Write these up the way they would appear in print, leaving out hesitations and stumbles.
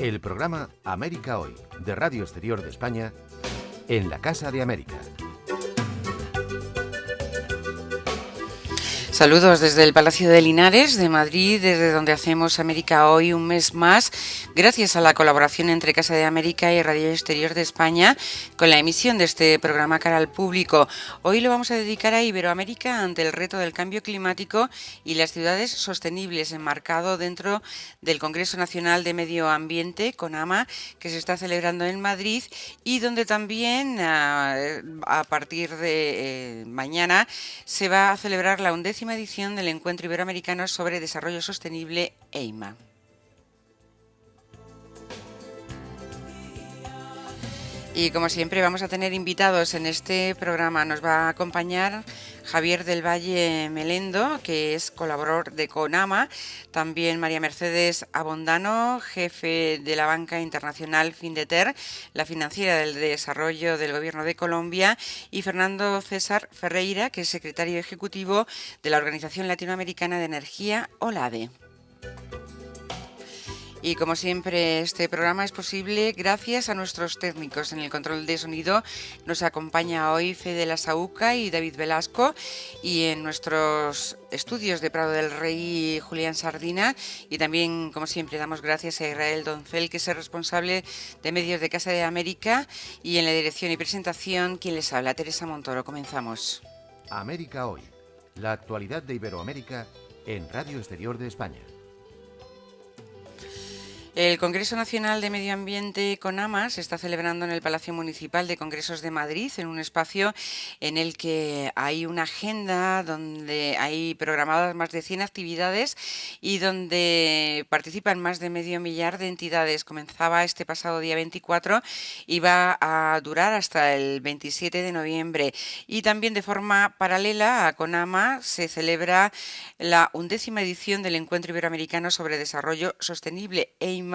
El programa América Hoy, de Radio Exterior de España, en la Casa de América. Saludos desde el Palacio de Linares de Madrid, desde donde hacemos América Hoy un mes más, gracias a la colaboración entre Casa de América y Radio Exterior de España con la emisión de este programa cara al público. Hoy lo vamos a dedicar a Iberoamérica ante el reto del cambio climático y las ciudades sostenibles, enmarcado dentro del Congreso Nacional de Medio Ambiente, CONAMA, que se está celebrando en Madrid y donde también a partir de mañana se va a celebrar la 11ª edición del Encuentro Iberoamericano sobre Desarrollo Sostenible, EIMA. Y como siempre vamos a tener invitados en este programa. Nos va a acompañar Javier del Valle Melendo, que es colaborador de CONAMA, también María Mercedes Abondano, jefe de la banca internacional Findeter, la financiera del desarrollo del Gobierno de Colombia, y Fernando César Ferreira, que es secretario ejecutivo de la Organización Latinoamericana de Energía, OLADE. Y como siempre, este programa es posible gracias a nuestros técnicos. En el control de sonido nos acompaña hoy Fede Lasauca y David Velasco, y en nuestros estudios de Prado del Rey, Julián Sardina, y también, como siempre, damos gracias a Israel Doncel, que es el responsable de medios de Casa de América, y en la dirección y presentación, quien les habla, Teresa Montoro. Comenzamos. América Hoy, la actualidad de Iberoamérica en Radio Exterior de España. El Congreso Nacional de Medio Ambiente, CONAMA, se está celebrando en el Palacio Municipal de Congresos de Madrid, en un espacio en el que hay una agenda donde hay programadas más de 100 actividades y donde participan más de medio millar de entidades. Comenzaba este pasado día 24 y va a durar hasta el 27 de noviembre. Y también de forma paralela a CONAMA se celebra la 11ª edición del Encuentro Iberoamericano sobre Desarrollo Sostenible, EIMA,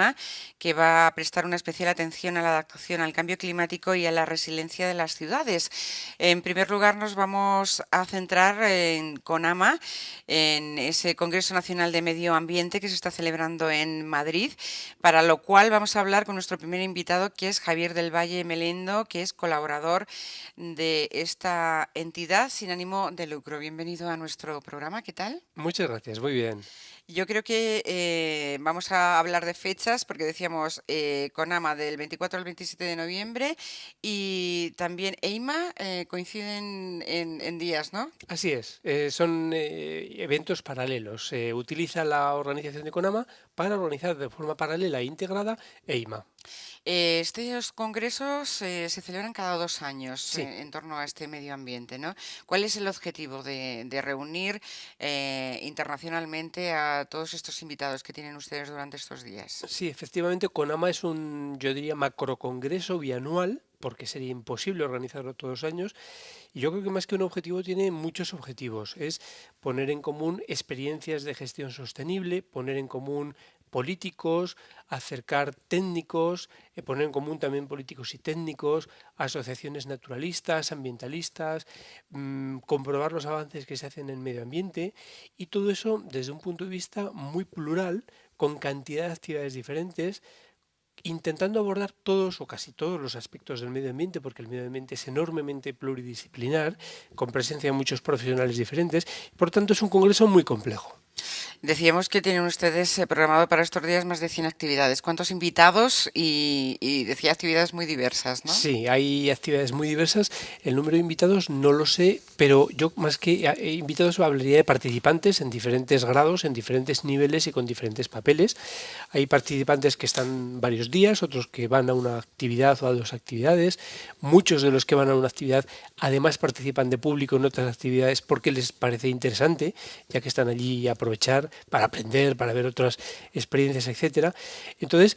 que va a prestar una especial atención a la adaptación al cambio climático y a la resiliencia de las ciudades. En primer lugar, nos vamos a centrar en CONAMA, en ese Congreso Nacional de Medio Ambiente que se está celebrando en Madrid, para lo cual vamos a hablar con nuestro primer invitado, que es Javier del Valle Melendo, que es colaborador de esta entidad sin ánimo de lucro. Bienvenido a nuestro programa, ¿qué tal? Muchas gracias, muy bien. Yo creo que vamos a hablar de fechas, porque decíamos CONAMA del 24 al 27 de noviembre y también EIMA coinciden en días, ¿no? Así es, son eventos paralelos. Se utiliza la organización de CONAMA para organizar de forma paralela e integrada EIMA. Estos congresos se celebran cada 2 años Sí. En torno a este medio ambiente, ¿no? ¿Cuál es el objetivo de reunir internacionalmente a todos estos invitados que tienen ustedes durante estos días? Sí, efectivamente, CONAMA es un, yo diría, macrocongreso bianual, porque sería imposible organizarlo todos los años. Y yo creo que más que un objetivo tiene muchos objetivos. Es poner en común experiencias de gestión sostenible, poner en común políticos, acercar técnicos, poner en común también políticos y técnicos, asociaciones naturalistas, ambientalistas, comprobar los avances que se hacen en el medio ambiente, y todo eso desde un punto de vista muy plural, con cantidad de actividades diferentes, intentando abordar todos o casi todos los aspectos del medio ambiente, porque el medio ambiente es enormemente pluridisciplinar, con presencia de muchos profesionales diferentes. Por tanto, es un congreso muy complejo. Decíamos que tienen ustedes programado para estos días más de 100 actividades. ¿Cuántos invitados? Y decía actividades muy diversas, ¿no? Sí, hay actividades muy diversas. El número de invitados no lo sé, pero yo más que invitados hablaría de participantes en diferentes grados, en diferentes niveles y con diferentes papeles. Hay participantes que están varios días, otros que van a una actividad o a 2 actividades. Muchos de los que van a una actividad además participan de público en otras actividades porque les parece interesante, ya que están allí a aprovechar para aprender, para ver otras experiencias, etcétera. Entonces,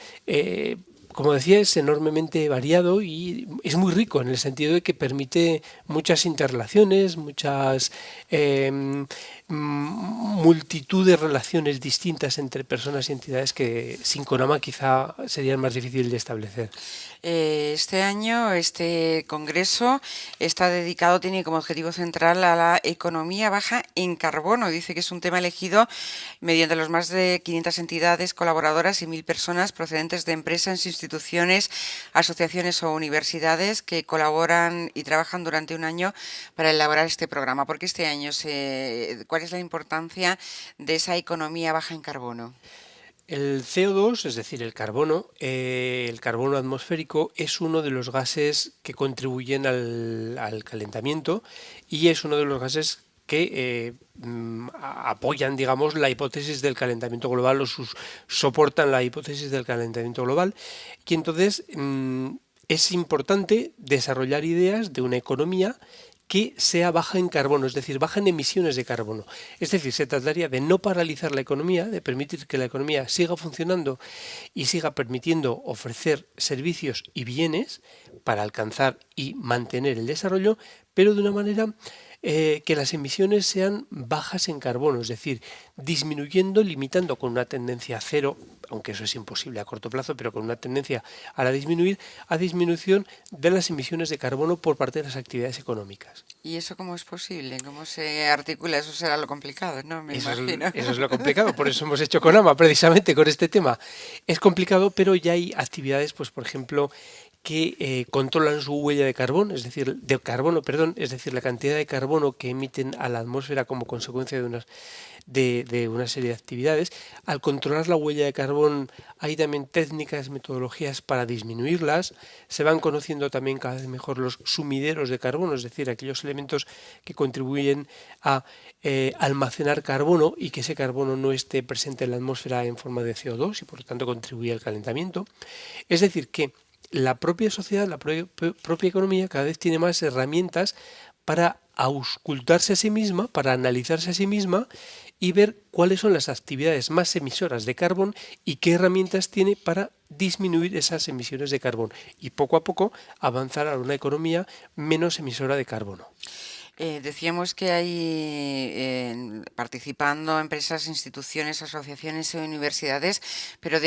como decía, es enormemente variado y es muy rico en el sentido de que permite muchas interrelaciones, muchas multitud de relaciones distintas entre personas y entidades que sin CONAMA quizá serían más difíciles de establecer. Este año, este congreso está dedicado, tiene como objetivo central a la economía baja en carbono. Dice que es un tema elegido mediante los más de 500 entidades colaboradoras y 1.000 personas procedentes de empresas, instituciones, asociaciones o universidades que colaboran y trabajan durante un año para elaborar este programa. ¿Por qué este año? ¿Cuál es la importancia de esa economía baja en carbono? El CO2, es decir, el carbono atmosférico, es uno de los gases que contribuyen al calentamiento y es uno de los gases que apoyan, digamos, la hipótesis del calentamiento global o soportan la hipótesis del calentamiento global. Y entonces es importante desarrollar ideas de una economía que sea baja en carbono, es decir, baja en emisiones de carbono. Es decir, se trataría de no paralizar la economía, de permitir que la economía siga funcionando y siga permitiendo ofrecer servicios y bienes para alcanzar y mantener el desarrollo, pero de una manera que las emisiones sean bajas en carbono, es decir, disminuyendo, limitando con una tendencia a cero, aunque eso es imposible a corto plazo, pero con una tendencia a la disminución de las emisiones de carbono por parte de las actividades económicas. ¿Y eso cómo es posible? ¿Cómo se articula? Eso será lo complicado, ¿no? Me imagino. Eso es lo complicado, por eso hemos hecho CONAMA, precisamente con este tema. Es complicado, pero ya hay actividades, pues por ejemplo, que controlan su huella de carbono, es decir, es decir, la cantidad de carbono que emiten a la atmósfera como consecuencia de una serie de actividades. Al controlar la huella de carbón hay también técnicas, metodologías para disminuirlas. Se van conociendo también cada vez mejor los sumideros de carbono, es decir, aquellos elementos que contribuyen a almacenar carbono y que ese carbono no esté presente en la atmósfera en forma de CO2 y por lo tanto contribuye al calentamiento. Es decir, que la propia sociedad, la propia economía cada vez tiene más herramientas para auscultarse a sí misma, para analizarse a sí misma y ver cuáles son las actividades más emisoras de carbón y qué herramientas tiene para disminuir esas emisiones de carbón y poco a poco avanzar a una economía menos emisora de carbono. Decíamos que hay participando empresas, instituciones, asociaciones y universidades, pero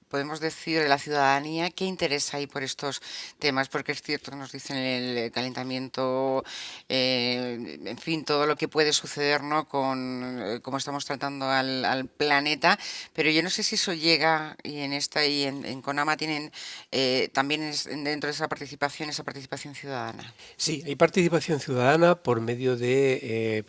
podemos decir de la ciudadanía, ¿qué interés hay por estos temas? Porque es cierto, nos dicen el calentamiento, en fin, todo lo que puede suceder, ¿no? Con cómo estamos tratando al planeta, pero yo no sé si eso llega y en CONAMA tienen también dentro de esa participación ciudadana. Sí, hay participación ciudadana por medio de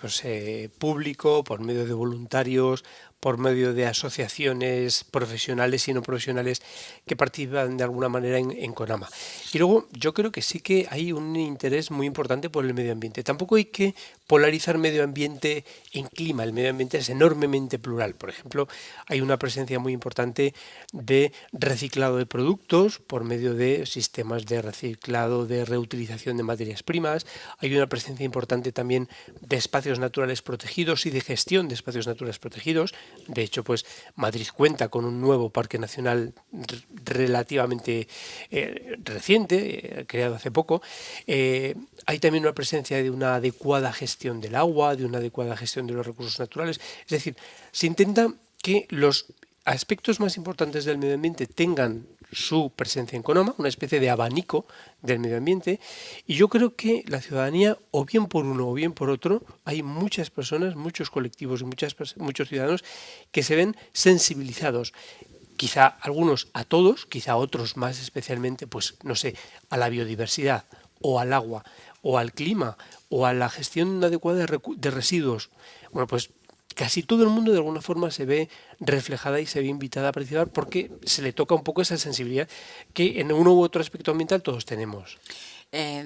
público, por medio de voluntarios, por medio de asociaciones profesionales y no profesionales que participan de alguna manera en CONAMA. Y luego yo creo que sí que hay un interés muy importante por el medio ambiente. Tampoco hay que polarizar medio ambiente en clima. El medio ambiente es enormemente plural. Por ejemplo, hay una presencia muy importante de reciclado de productos por medio de sistemas de reciclado, de reutilización de materias primas. Hay una presencia importante también de espacios naturales protegidos y de gestión de espacios naturales protegidos. De hecho, pues Madrid cuenta con un nuevo parque nacional relativamente reciente, creado hace poco. Hay también una presencia de una adecuada gestión del agua, de una adecuada gestión de los recursos naturales. Es decir, se intenta que los aspectos más importantes del medio ambiente tengan su presencia en CONAMA, una especie de abanico del medio ambiente, y yo creo que la ciudadanía, o bien por uno o bien por otro, hay muchas personas, muchos colectivos y muchos ciudadanos que se ven sensibilizados, quizá algunos a todos, quizá otros más especialmente, pues no sé, a la biodiversidad o al agua o al clima o a la gestión adecuada de residuos. Bueno, pues casi todo el mundo de alguna forma se ve reflejada y se ve invitada a participar porque se le toca un poco esa sensibilidad que en uno u otro aspecto ambiental todos tenemos.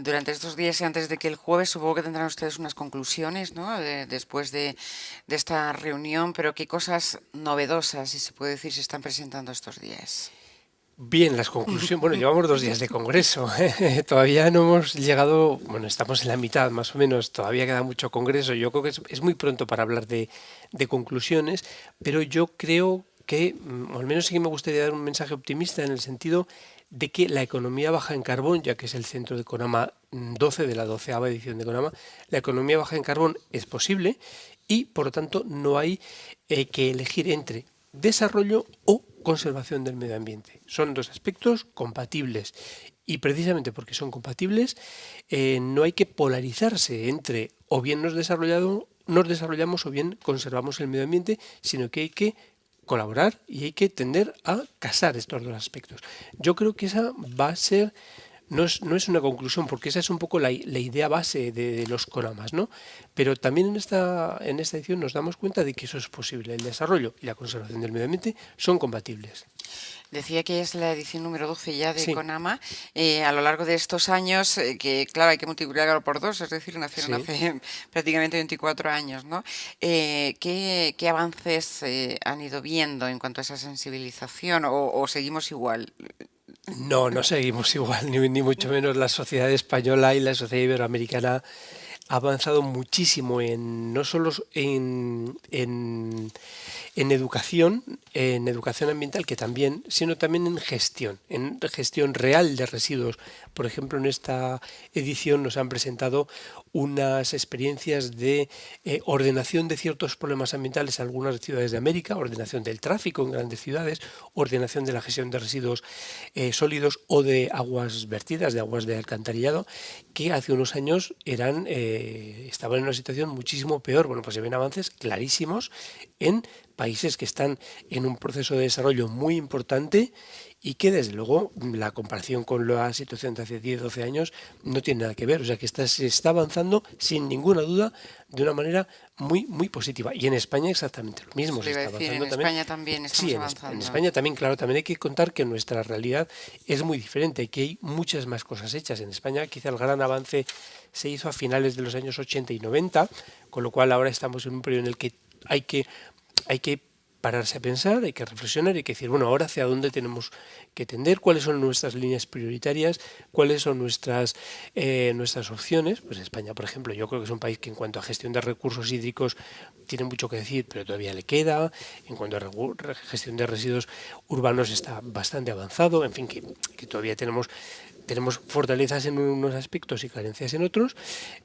Durante estos días y antes de que el jueves supongo que tendrán ustedes unas conclusiones, ¿no? Después de esta reunión, pero ¿qué cosas novedosas, si se puede decir, se están presentando estos días? Bien, las conclusiones. Bueno, llevamos 2 días de congreso. Todavía no hemos llegado, bueno, estamos en la mitad más o menos, todavía queda mucho congreso. Yo creo que es muy pronto para hablar de conclusiones, pero yo creo que, o al menos sí que me gustaría dar un mensaje optimista en el sentido de que la economía baja en carbón, ya que es el centro de CONAMA 12, de la 12ª edición de CONAMA, la economía baja en carbón es posible y, por lo tanto, no hay que elegir entre desarrollo o conservación del medio ambiente. Son dos aspectos compatibles y precisamente porque son compatibles no hay que polarizarse entre o bien nos desarrollamos o bien conservamos el medio ambiente, sino que hay que colaborar y hay que tender a casar estos dos aspectos. Yo creo que esa va a ser, no es una conclusión, porque esa es un poco la idea base de los CONAMAs, ¿no? Pero también en esta edición nos damos cuenta de que eso es posible. El desarrollo y la conservación del medio ambiente son compatibles. Decía que es la edición número 12 ya de Sí. CONAMA. A lo largo de estos años, que claro, hay que multiplicarlo por 2, es decir, nacieron Sí. hace prácticamente 24 años, ¿no? ¿Qué avances han ido viendo en cuanto a esa sensibilización o seguimos igual? No seguimos igual, ni mucho menos. La sociedad española y la sociedad iberoamericana ha avanzado muchísimo no solo en educación ambiental, que también, sino también en gestión real de residuos. Por ejemplo, en esta edición nos han presentado unas experiencias de ordenación de ciertos problemas ambientales en algunas ciudades de América, ordenación del tráfico en grandes ciudades, ordenación de la gestión de residuos sólidos o de aguas vertidas, de aguas de alcantarillado, que hace unos años estaban en una situación muchísimo peor. Bueno, pues se ven avances clarísimos en países que están en un proceso de desarrollo muy importante y que desde luego la comparación con la situación de hace 10, 12 años no tiene nada que ver. O sea que se está avanzando sin ninguna duda de una manera muy, muy positiva. Y en España exactamente lo mismo. Eso Se le iba a está decir, en avanzando también. España también estamos Sí, en avanzando. España también, claro, también hay que contar que nuestra realidad es muy diferente y que hay muchas más cosas hechas. En España quizá el gran avance se hizo a finales de los años 80 y 90, con lo cual ahora estamos en un periodo en el que hay que pararse a pensar, hay que reflexionar, hay que decir, bueno, ahora hacia dónde tenemos que tender, cuáles son nuestras líneas prioritarias, cuáles son nuestras opciones. Pues España, por ejemplo, yo creo que es un país que en cuanto a gestión de recursos hídricos tiene mucho que decir, pero todavía le queda. En cuanto a gestión de residuos urbanos está bastante avanzado, en fin, que todavía tenemos fortalezas en unos aspectos y carencias en otros,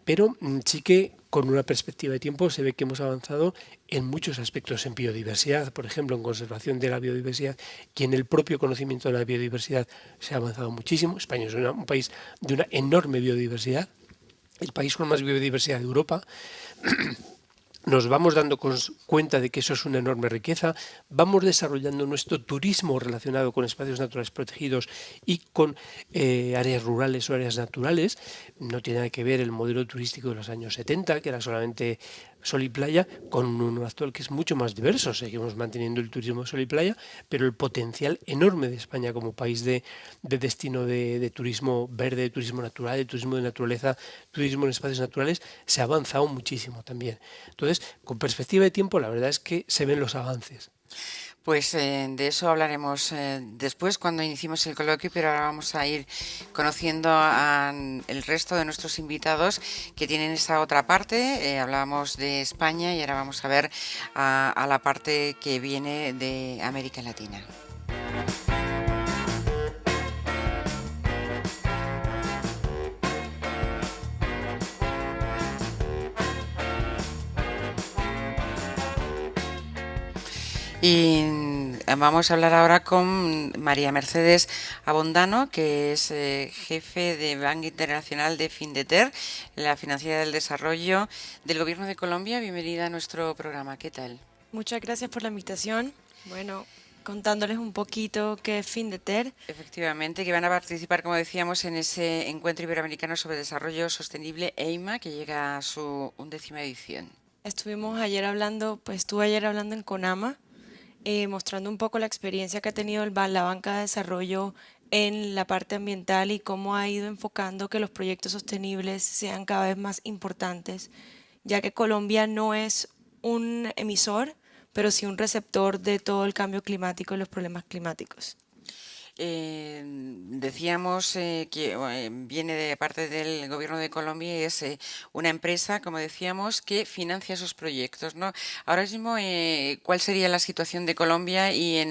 pero sí que con una perspectiva de tiempo se ve que hemos avanzado en muchos aspectos, en biodiversidad, por ejemplo, en conservación de la biodiversidad y en el propio conocimiento de la biodiversidad se ha avanzado muchísimo. España es un país de una enorme biodiversidad, el país con más biodiversidad de Europa. Nos vamos dando cuenta de que eso es una enorme riqueza, vamos desarrollando nuestro turismo relacionado con espacios naturales protegidos y con áreas rurales o áreas naturales. No tiene nada que ver el modelo turístico de los años 70, que era solamente sol y playa, con uno actual que es mucho más diverso. Seguimos manteniendo el turismo de sol y playa, pero el potencial enorme de España como país de destino de turismo verde, de turismo natural, de turismo de naturaleza, turismo en espacios naturales, se ha avanzado muchísimo también. Entonces, con perspectiva de tiempo, la verdad es que se ven los avances. Pues de eso hablaremos después cuando iniciemos el coloquio, pero ahora vamos a ir conociendo el resto de nuestros invitados que tienen esa otra parte. Hablábamos de España y ahora vamos a ver a la parte que viene de América Latina. Y vamos a hablar ahora con María Mercedes Abondano, que es jefe de Banco Internacional de Findeter, la financiera del desarrollo del Gobierno de Colombia. Bienvenida a nuestro programa. ¿Qué tal? Muchas gracias por la invitación. Bueno, contándoles un poquito qué es Findeter. Efectivamente, que van a participar, como decíamos, en ese Encuentro Iberoamericano sobre Desarrollo Sostenible, EIMA, que llega a su 11ª edición. Estuve ayer hablando en CONAMA, mostrando un poco la experiencia que ha tenido la banca de desarrollo en la parte ambiental y cómo ha ido enfocando que los proyectos sostenibles sean cada vez más importantes, ya que Colombia no es un emisor, pero sí un receptor de todo el cambio climático y los problemas climáticos. Decíamos que viene de parte del gobierno de Colombia y es una empresa, como decíamos, que financia esos proyectos, ¿no? Ahora mismo, ¿cuál sería la situación de Colombia? Y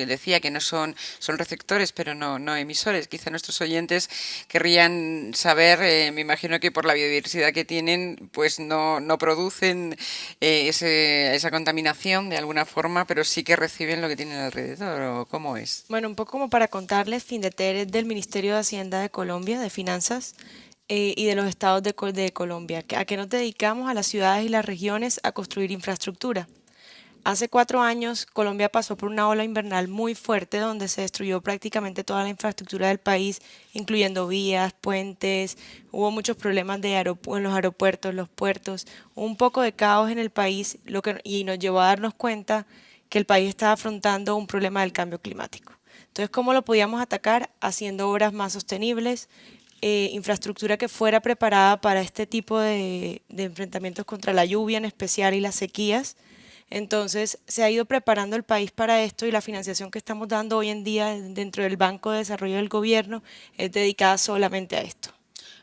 decía que no son receptores, pero no emisores. Quizá nuestros oyentes querrían saber, me imagino que por la biodiversidad que tienen, pues no producen esa contaminación de alguna forma, pero sí que reciben lo que tienen alrededor, ¿o cómo es? Bueno, un poco como para contarles, Findeter es del Ministerio de Hacienda de Colombia, de Finanzas, y de los estados de Colombia. ¿A qué nos dedicamos? A las ciudades y las regiones a construir infraestructura. Hace 4 años, Colombia pasó por una ola invernal muy fuerte donde se destruyó prácticamente toda la infraestructura del país, incluyendo vías, puentes, hubo muchos problemas en los aeropuertos, los puertos, un poco de caos en el país y nos llevó a darnos cuenta que el país estaba afrontando un problema del cambio climático. Entonces, ¿cómo lo podíamos atacar? Haciendo obras más sostenibles, infraestructura que fuera preparada para este tipo de enfrentamientos contra la lluvia en especial y las sequías. Entonces, se ha ido preparando el país para esto y la financiación que estamos dando hoy en día dentro del Banco de Desarrollo del Gobierno es dedicada solamente a esto,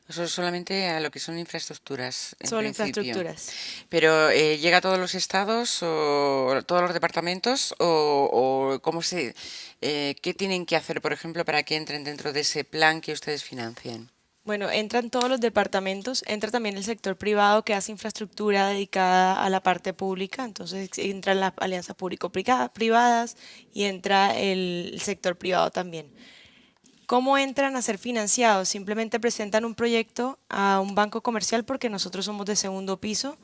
Eso es solamente a lo que son infraestructuras, en solo principio. infraestructuras. Pero ¿llega a todos los estados o todos los departamentos o qué tienen que hacer, por ejemplo, para que entren dentro de ese plan que ustedes financian? Bueno, entran todos los departamentos, entra también el sector privado que hace infraestructura dedicada a la parte pública, entonces entran las alianzas público-privadas y entra el sector privado también. ¿Cómo entran a ser financiados? Simplemente presentan un proyecto a un banco comercial porque nosotros somos de segundo piso,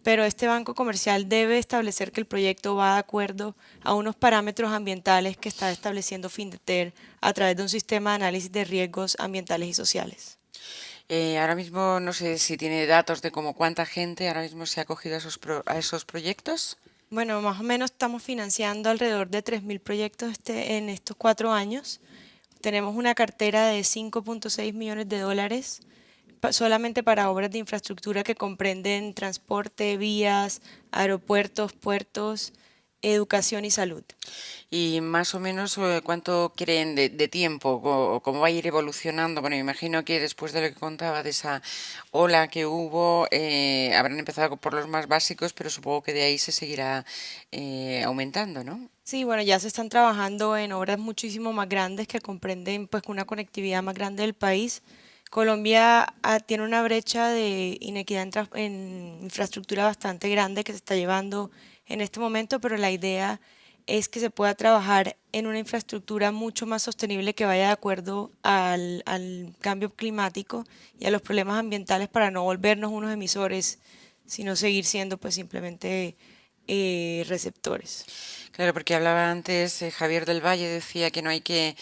pero este banco comercial debe establecer que el proyecto va de acuerdo a unos parámetros ambientales que está estableciendo Findeter a través de un sistema de análisis de riesgos ambientales y sociales. Ahora mismo no sé si tiene datos de cómo cuánta gente ahora mismo se ha acogido a esos proyectos. Bueno, más o menos estamos financiando alrededor de 3.000 proyectos en estos 4 años. Tenemos una cartera de 5.6 millones de dólares solamente para obras de infraestructura que comprenden transporte, vías, aeropuertos, puertos, educación y salud. Y más o menos cuánto creen de tiempo o cómo va a ir evolucionando. Bueno, me imagino que después de lo que contaba de esa ola que hubo, habrán empezado por los más básicos, pero supongo que de ahí se seguirá aumentando, ¿no? Sí, bueno, ya se están trabajando en obras muchísimo más grandes que comprenden pues una conectividad más grande del país. Colombia tiene una brecha de inequidad en infraestructura bastante grande que se está llevando en este momento, pero la idea es que se pueda trabajar en una infraestructura mucho más sostenible que vaya de acuerdo al cambio climático y a los problemas ambientales para no volvernos unos emisores, sino seguir siendo pues simplemente receptores. Claro, porque hablaba antes Javier del Valle, decía que no hay que,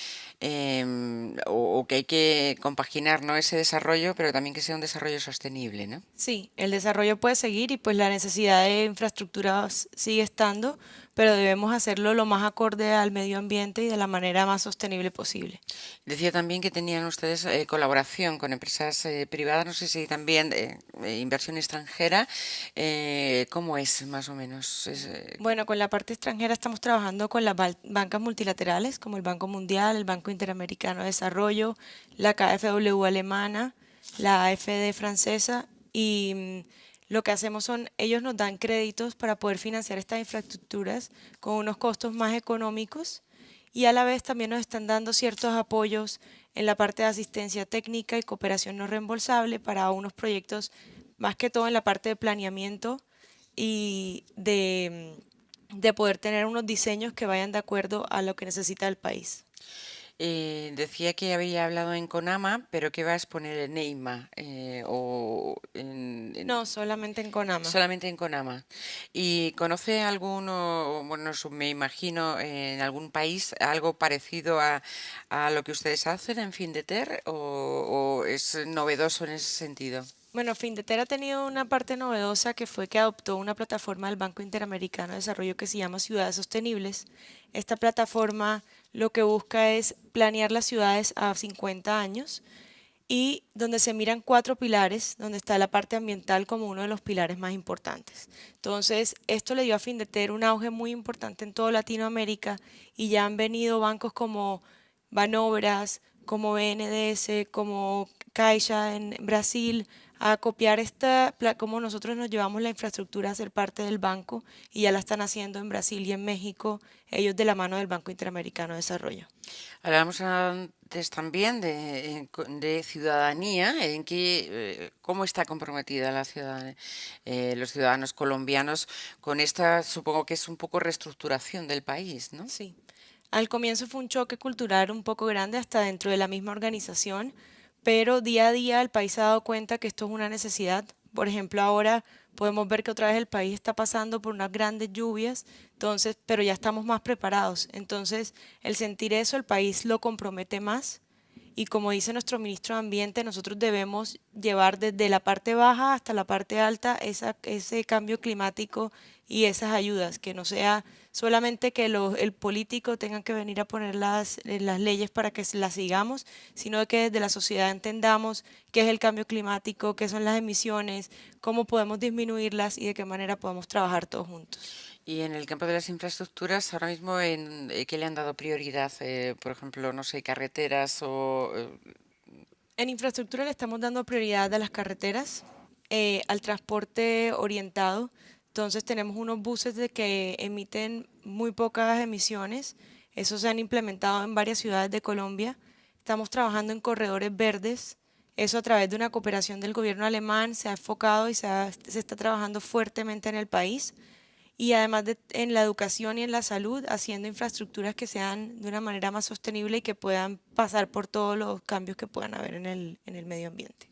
o que hay que compaginar, ¿no?, ese desarrollo, pero también que sea un desarrollo sostenible, ¿no? Sí, el desarrollo puede seguir y pues la necesidad de infraestructuras sigue estando, pero debemos hacerlo lo más acorde al medio ambiente y de la manera más sostenible posible. Decía también que tenían ustedes colaboración con empresas privadas, no sé si también inversión extranjera. ¿Cómo es más o menos? Bueno, con la parte extranjera estamos trabajando con las bancas multilaterales como el Banco Mundial, el Banco Interamericano de Desarrollo, la KfW alemana, la AFD francesa y lo que hacemos ellos nos dan créditos para poder financiar estas infraestructuras con unos costos más económicos y a la vez también nos están dando ciertos apoyos en la parte de asistencia técnica y cooperación no reembolsable para unos proyectos, más que todo en la parte de planeamiento y de poder tener unos diseños que vayan de acuerdo a lo que necesita el país. Decía que había hablado en CONAMA, pero que va a exponer en EIMA No, solamente en CONAMA. solamente en CONAMA. ¿Y conoce alguno, bueno, me imagino, en algún país algo parecido a lo que ustedes hacen en Findeter o es novedoso en ese sentido? Bueno, Findeter ha tenido una parte novedosa que fue que adoptó una plataforma del Banco Interamericano de Desarrollo que se llama Ciudades Sostenibles. Esta plataforma lo que busca es planear las ciudades a 50 años y donde se miran 4 pilares, donde está la parte ambiental como uno de los pilares más importantes. Entonces, esto le dio a Findeter un auge muy importante en toda Latinoamérica y ya han venido bancos como Banobras, como BNDES, como Caixa en Brasil, a copiar cómo nosotros nos llevamos la infraestructura a ser parte del banco y ya la están haciendo en Brasil y en México, ellos de la mano del Banco Interamericano de Desarrollo. Hablamos antes también de ciudadanía, cómo está comprometida la los ciudadanos colombianos con esta, supongo que es un poco reestructuración del país, ¿no? Sí. Al comienzo fue un choque cultural un poco grande hasta dentro de la misma organización, pero día a día el país se ha dado cuenta que esto es una necesidad. Por ejemplo, ahora podemos ver que otra vez el país está pasando por unas grandes lluvias, entonces, pero ya estamos más preparados. Entonces, el sentir eso, el país lo compromete más. Y como dice nuestro ministro de Ambiente, nosotros debemos llevar desde la parte baja hasta la parte alta ese cambio climático y esas ayudas, que no sea solamente que el político tenga que venir a poner las leyes para que las sigamos, sino que desde la sociedad entendamos qué es el cambio climático, qué son las emisiones, cómo podemos disminuirlas y de qué manera podemos trabajar todos juntos. Y en el campo de las infraestructuras, ahora mismo, ¿qué le han dado prioridad? Por ejemplo, no sé, carreteras o... En infraestructura le estamos dando prioridad a las carreteras, al transporte orientado. Entonces tenemos unos buses que emiten muy pocas emisiones. Esos se han implementado en varias ciudades de Colombia. Estamos trabajando en corredores verdes. Eso a través de una cooperación del gobierno alemán se ha enfocado y se está trabajando fuertemente en el país. Y además en la educación y en la salud, haciendo infraestructuras que sean de una manera más sostenible y que puedan pasar por todos los cambios que puedan haber en el medio ambiente.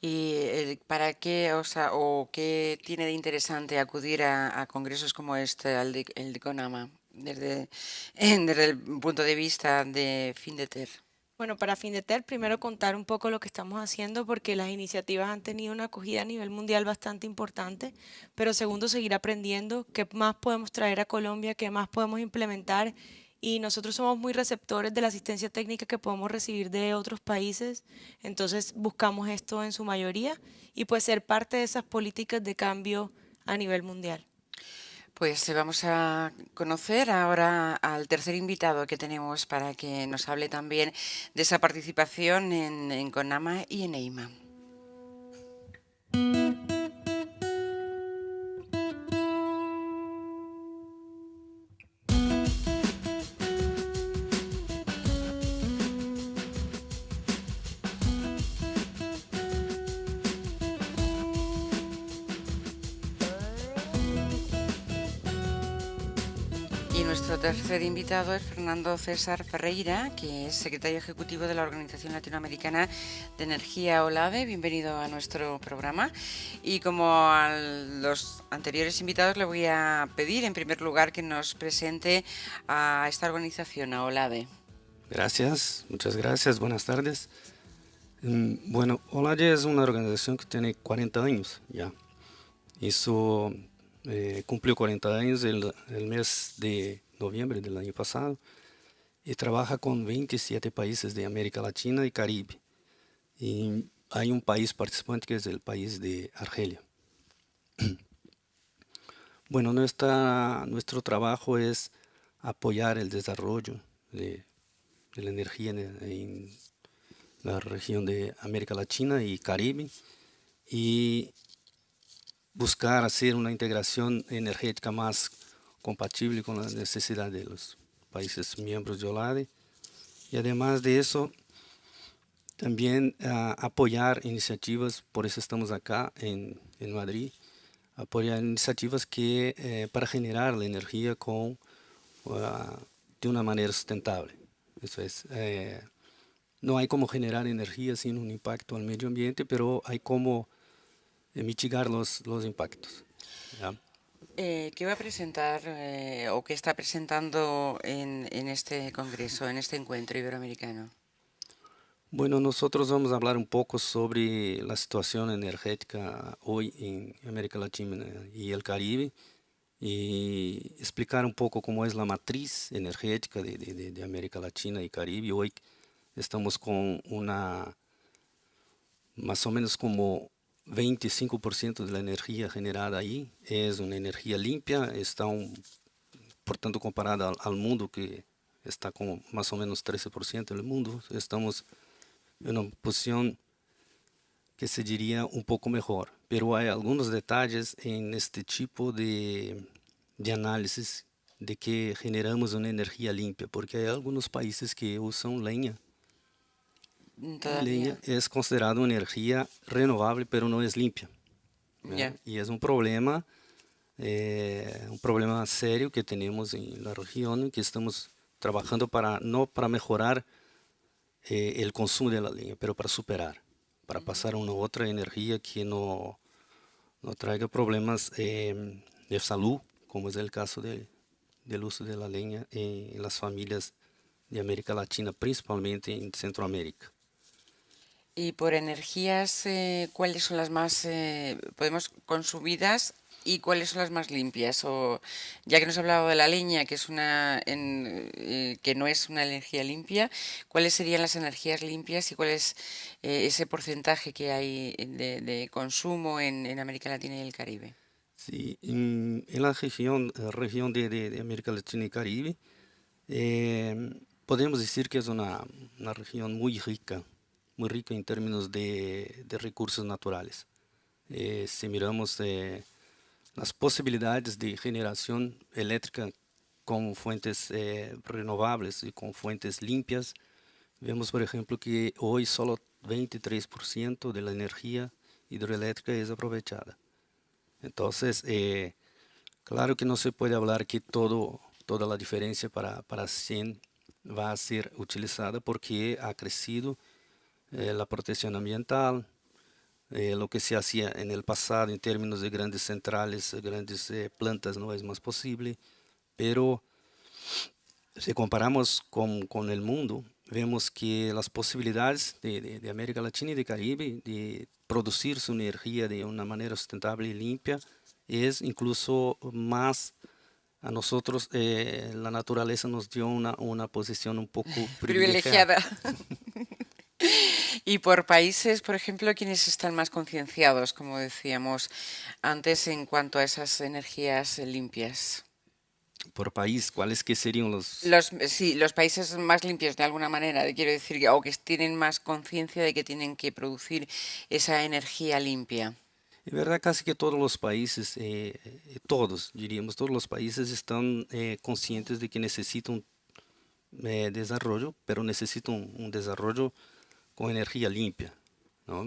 ¿Y para qué, o sea, o qué tiene de interesante acudir a congresos como este, el de CONAMA, desde el punto de vista de Findeter? Bueno, para Findeter, primero contar un poco lo que estamos haciendo porque las iniciativas han tenido una acogida a nivel mundial bastante importante, pero segundo, seguir aprendiendo qué más podemos traer a Colombia, qué más podemos implementar y nosotros somos muy receptores de la asistencia técnica que podemos recibir de otros países, entonces buscamos esto en su mayoría y pues ser parte de esas políticas de cambio a nivel mundial. Pues vamos a conocer ahora al tercer invitado que tenemos para que nos hable también de esa participación en CONAMA y en EIMA. Y nuestro tercer invitado es Fernando César Ferreira, que es secretario ejecutivo de la Organización Latinoamericana de Energía OLADE. Bienvenido a nuestro programa. Y como a los anteriores invitados, le voy a pedir en primer lugar que nos presente a esta organización, a OLADE. Gracias, muchas gracias, buenas tardes. Bueno, OLADE es una organización que tiene 40 años ya. Hizo cumplió 40 años el mes de noviembre del año pasado y trabaja con 27 países de América Latina y Caribe. Y hay un país participante que es el país de Argelia. Bueno, nuestro trabajo es apoyar el desarrollo de la energía en la región de América Latina y Caribe y buscar hacer una integración energética más compatible con las necesidades de los países miembros de OLADE y además de eso también apoyar iniciativas, por eso estamos acá en Madrid, apoyar iniciativas para generar la energía de una manera sustentable. Eso es, no hay como generar energía sin un impacto al medio ambiente, pero hay como mitigar los impactos. ¿Ya? ¿Qué va a presentar o qué está presentando en este congreso, en este encuentro iberoamericano? Bueno, nosotros vamos a hablar un poco sobre la situación energética hoy en América Latina y el Caribe y explicar un poco cómo es la matriz energética de América Latina y Caribe. Hoy estamos con una más o menos como 25% de la energía generada ahí es una energía limpia, está por tanto comparada al mundo que está como más o menos 13% del mundo, estamos en una posición que se diría un poco mejor, pero hay algunos detalles en este tipo de análisis de que generamos una energía limpia, porque hay algunos países que usan leña. Y Todavía. leña es considerada una energía renovable, pero no es limpia. Ya. Y es un problema serio que tenemos en la región y que estamos trabajando para, no para mejorar el consumo de la leña, pero para superar, para pasar a una otra energía que no traiga problemas de salud, como es el caso del uso de la leña en las familias de América Latina, principalmente en Centroamérica. Y por energías, ¿cuáles son las más, podemos, consumidas y cuáles son las más limpias? O ya que nos ha hablado de la leña, que es que no es una energía limpia, ¿cuáles serían las energías limpias y cuál es ese porcentaje que hay de consumo en América Latina y el Caribe? Sí, en la región de América Latina y Caribe, podemos decir que es una región muy rica en términos de recursos naturales. Si miramos las posibilidades de generación eléctrica con fuentes renovables y con fuentes limpias, vemos, por ejemplo, que hoy solo 23% de la energía hidroeléctrica es aprovechada. Entonces, claro que no se puede hablar que toda la diferencia para 100 va a ser utilizada porque ha crecido la protección ambiental, lo que se hacía en el pasado en términos de grandes centrales, grandes plantas no es más posible, pero si comparamos con el mundo, vemos que las posibilidades de América Latina y de Caribe de producir su energía de una manera sustentable y limpia es incluso más a nosotros, la naturaleza nos dio una posición un poco privilegiada. Privilegiada. Y por países, por ejemplo, ¿quiénes están más concienciados, como decíamos antes, en cuanto a esas energías limpias? Por país, ¿cuáles que serían Sí, los países más limpios de alguna manera, quiero decir, o que tienen más conciencia de que tienen que producir esa energía limpia. En verdad, casi que todos los países, todos, diríamos, todos los países están conscientes de que necesitan desarrollo, pero necesitan un desarrollo con energía limpia, ¿no?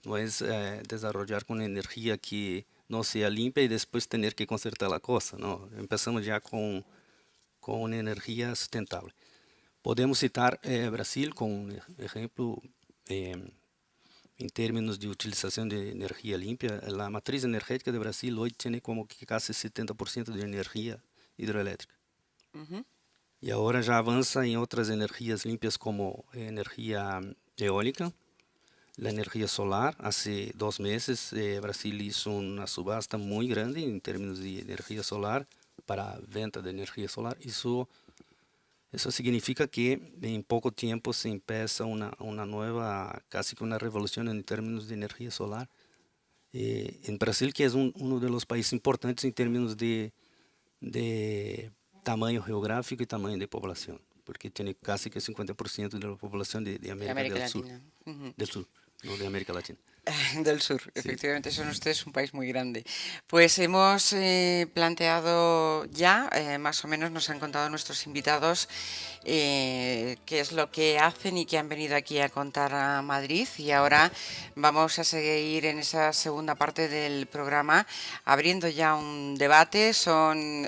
No es desarrollar con energía que no sea limpia y después tener que consertar la cosa, ¿no? Empezamos ya con una energía sustentable. Podemos citar Brasil como un ejemplo en términos de utilización de energía limpia. La matriz energética de Brasil hoy tiene como que casi 70% de energía hidroeléctrica. Ujú. Y ahora ya avanza en otras energías limpias como energía eólica, la energía solar. Hace 2 meses Brasil hizo una subasta muy grande en términos de energía solar para venta de energía solar. Eso significa que en poco tiempo se empieza una nueva, casi que una revolución en términos de energía solar. En Brasil, que es uno de los países importantes en términos de tamaño geográfico y tamaño de población, porque tiene casi que 50% de la población de América América del Sur, Latina. Ujú. no de América Latina. Del sur, Sí. efectivamente, son ustedes un país muy grande. Pues hemos planteado ya, más o menos nos han contado nuestros invitados qué es lo que hacen y que han venido aquí a contar a Madrid. Y ahora vamos a seguir en esa segunda parte del programa abriendo ya un debate. Son,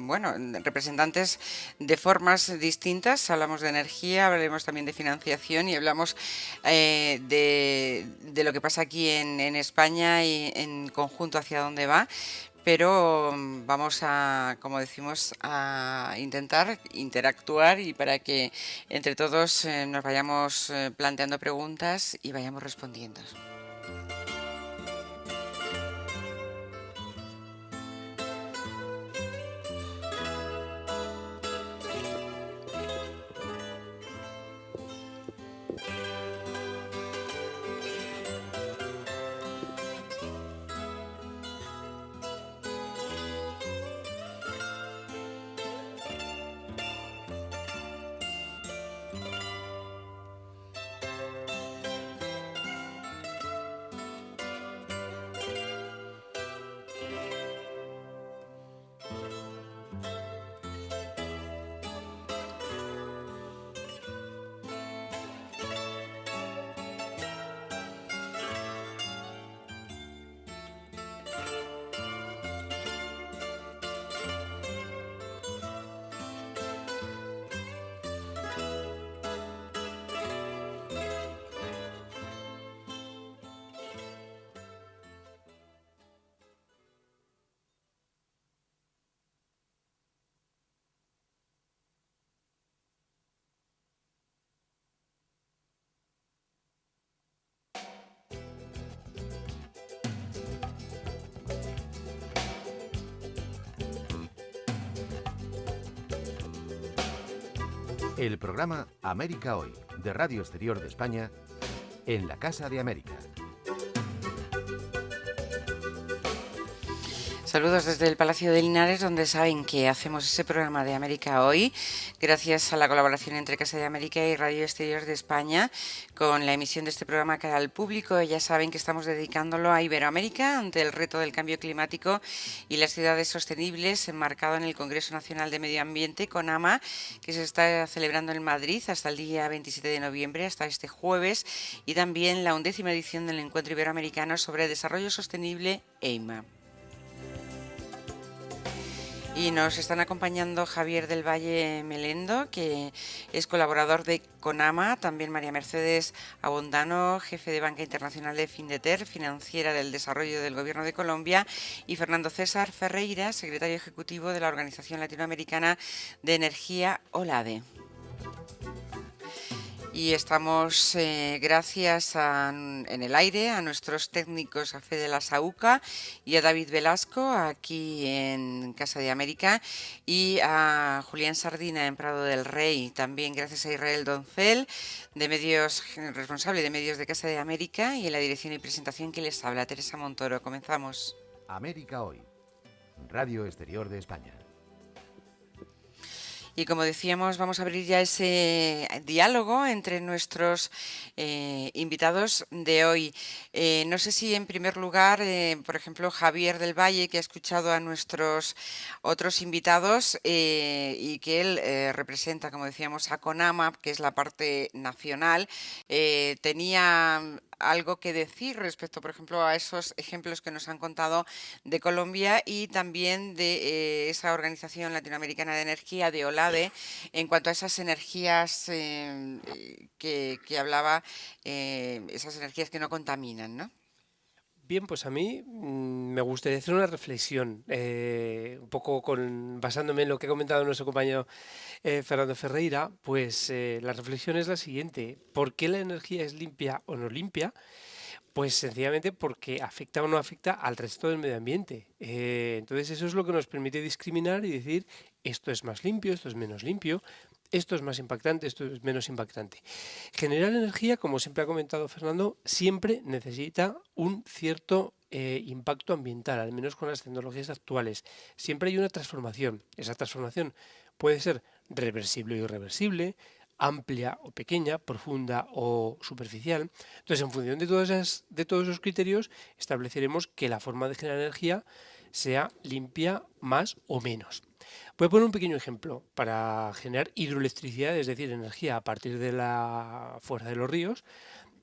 bueno, representantes de formas distintas. Hablamos de energía, hablaremos también de financiación y hablamos de lo que pasa aquí en España y en conjunto hacia dónde va. Pero vamos a, como decimos, a intentar interactuar y para que entre todos nos vayamos planteando preguntas y vayamos respondiendo. El programa América Hoy, de Radio Exterior de España, en la Casa de América. Saludos desde el Palacio de Linares, donde saben que hacemos ese programa de América Hoy, gracias a la colaboración entre Casa de América y Radio Exterior de España, con la emisión de este programa cara al público. Ya saben que estamos dedicándolo a Iberoamérica ante el reto del cambio climático y las ciudades sostenibles, enmarcado en el Congreso Nacional de Medio Ambiente, CONAMA, que se está celebrando en Madrid hasta el día 27 de noviembre, hasta este jueves, y también la 11ª edición del Encuentro Iberoamericano sobre Desarrollo Sostenible, EIMA. Y nos están acompañando Javier del Valle Melendo, que es colaborador de CONAMA, también María Mercedes Abondano, jefe de Banca Internacional de Findeter, financiera del desarrollo del Gobierno de Colombia, y Fernando César Ferreira, secretario ejecutivo de la Organización Latinoamericana de Energía, OLADE. Y estamos gracias en el aire a nuestros técnicos, a Fede La Sauca y a David Velasco aquí en Casa de América, y a Julián Sardina en Prado del Rey. También gracias a Israel Doncel, responsable de medios de Casa de América, y en la dirección y presentación que les habla Teresa Montoro. Comenzamos. América Hoy, Radio Exterior de España. Y como decíamos, vamos a abrir ya ese diálogo entre nuestros invitados de hoy. No sé si en primer lugar, por ejemplo, Javier del Valle, que ha escuchado a nuestros otros invitados y que él representa, como decíamos, a CONAMA, que es la parte nacional, tenía algo que decir respecto, por ejemplo, a esos ejemplos que nos han contado de Colombia y también de esa Organización Latinoamericana de Energía, de OLADE, en cuanto a esas energías que hablaba, esas energías que no contaminan, ¿no? Bien, pues a mí me gustaría hacer una reflexión, un poco basándome en lo que ha comentado nuestro compañero Fernando Ferreira. Pues la reflexión es la siguiente: ¿por qué la energía es limpia o no limpia? Pues sencillamente porque afecta o no afecta al resto del medio ambiente. Entonces eso es lo que nos permite discriminar y decir esto es más limpio, esto es menos limpio, esto es más impactante, esto es menos impactante. Generar energía, como siempre ha comentado Fernando, siempre necesita un cierto impacto ambiental, al menos con las tecnologías actuales. Siempre hay una transformación. Esa transformación puede ser reversible o irreversible, amplia o pequeña, profunda o superficial. Entonces, en función de todos esos criterios, estableceremos que la forma de generar energía sea limpia más o menos. Voy a poner un pequeño ejemplo. Para generar hidroelectricidad, es decir, energía a partir de la fuerza de los ríos,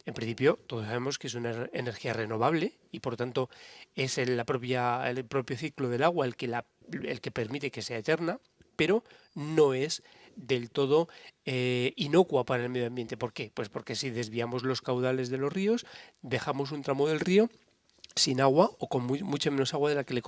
en principio todos sabemos que es una energía renovable y por tanto es el propio ciclo del agua el que permite que sea eterna, pero no es del todo inocua para el medio ambiente. ¿Por qué? Pues porque si desviamos los caudales de los ríos, dejamos un tramo del río sin agua o con mucha menos agua de la que le